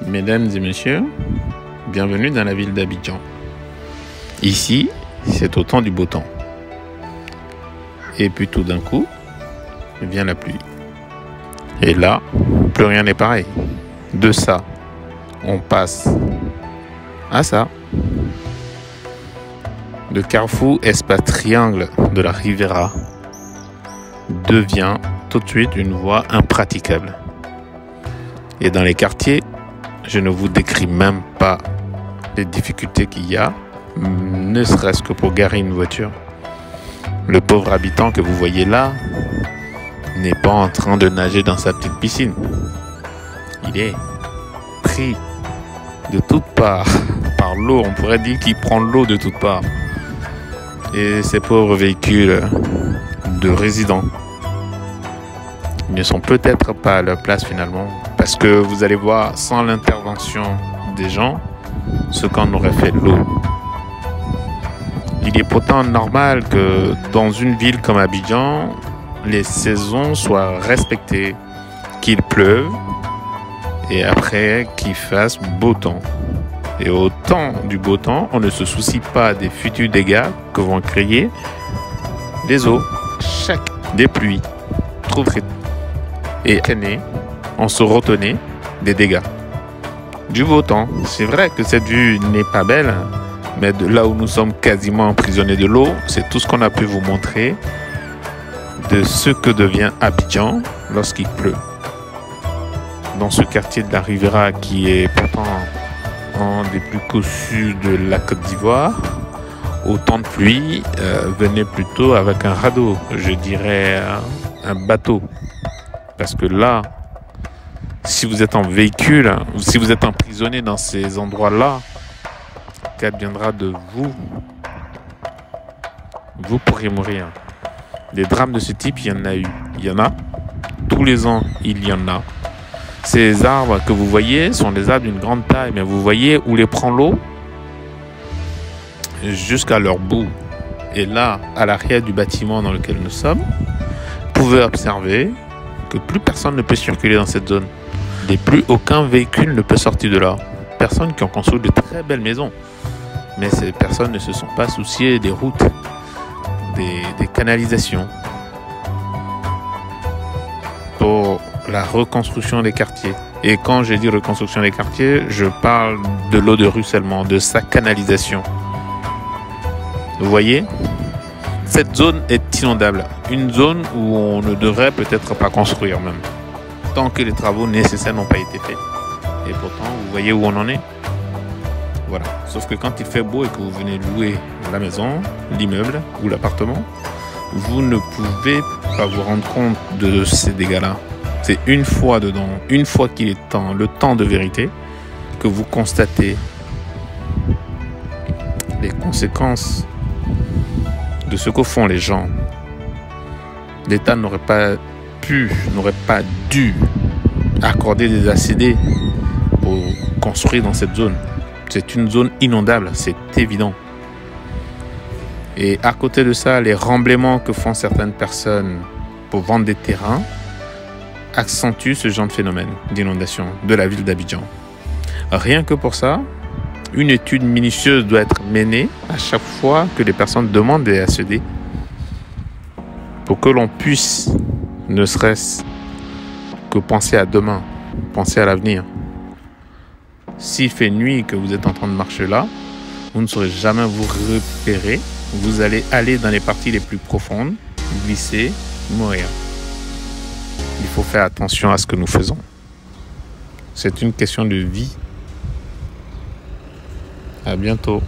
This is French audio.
Mesdames et messieurs, bienvenue dans la ville d'Abidjan. Ici, c'est au temps du beau temps. Et puis tout d'un coup, vient la pluie. Et là, plus rien n'est pareil. De ça, on passe à ça. Le carrefour espace triangle de la Riviera devient tout de suite une voie impraticable. Et dans les quartiers, je ne vous décris même pas les difficultés qu'il y a, ne serait-ce que pour garer une voiture. Le pauvre habitant que vous voyez là n'est pas en train de nager dans sa petite piscine. Il est pris de toutes parts par l'eau. On pourrait dire qu'il prend l'eau de toutes parts. Et ces pauvres véhicules de résidents ne sont peut-être pas à leur place finalement. Parce que vous allez voir, sans l'intervention des gens, ce qu'en aurait fait l'eau. Il est pourtant normal que dans une ville comme Abidjan, les saisons soient respectées, qu'il pleuve et après qu'il fasse beau temps. Et au temps du beau temps, on ne se soucie pas des futurs dégâts que vont créer les eaux. Chaque des pluies trouverait et année, on se retenait des dégâts. Du beau temps, c'est vrai que cette vue n'est pas belle, mais de là où nous sommes quasiment emprisonnés de l'eau, c'est tout ce qu'on a pu vous montrer de ce que devient Abidjan lorsqu'il pleut. Dans ce quartier de la Riviera qui est pourtant un des plus cossus de la Côte d'Ivoire, au temps de pluie, venez plutôt avec un radeau, je dirais un bateau. Parce que là, si vous êtes en véhicule, si vous êtes emprisonné dans ces endroits-là, qu'adviendra de vous? Vous pourriez mourir. Des drames de ce type, il y en a eu. Il y en a. Tous les ans, il y en a. Ces arbres que vous voyez sont des arbres d'une grande taille, mais vous voyez où les prend l'eau jusqu'à leur bout. Et là, à l'arrière du bâtiment dans lequel nous sommes, vous pouvez observer que plus personne ne peut circuler dans cette zone. Et plus aucun véhicule ne peut sortir de là. Personnes qui ont construit de très belles maisons. Mais ces personnes ne se sont pas souciées des routes, des canalisations. Pour la reconstruction des quartiers. Et quand je dis reconstruction des quartiers, je parle de l'eau de ruissellement, de sa canalisation. Vous voyez ? Cette zone est inondable. Une zone où on ne devrait peut-être pas construire même. Tant que les travaux nécessaires n'ont pas été faits. Et pourtant, vous voyez où on en est. Voilà. Sauf que quand il fait beau et que vous venez louer la maison, l'immeuble ou l'appartement, vous ne pouvez pas vous rendre compte de ces dégâts-là. C'est une fois dedans, une fois qu'il est temps, le temps de vérité, que vous constatez les conséquences de ce que font les gens. L'État n'aurait pas dû accorder des ACD pour construire dans cette zone. C'est une zone inondable, c'est évident. Et à côté de ça, les remblaiements que font certaines personnes pour vendre des terrains accentuent ce genre de phénomène d'inondation de la ville d'Abidjan. Rien que pour ça, une étude minutieuse doit être menée à chaque fois que les personnes demandent des ACD pour que l'on puisse, ne serait-ce que penser à demain, penser à l'avenir. S'il fait nuit et que vous êtes en train de marcher là, vous ne saurez jamais vous repérer. Vous allez aller dans les parties les plus profondes, glisser, mourir. Il faut faire attention à ce que nous faisons. C'est une question de vie. À bientôt.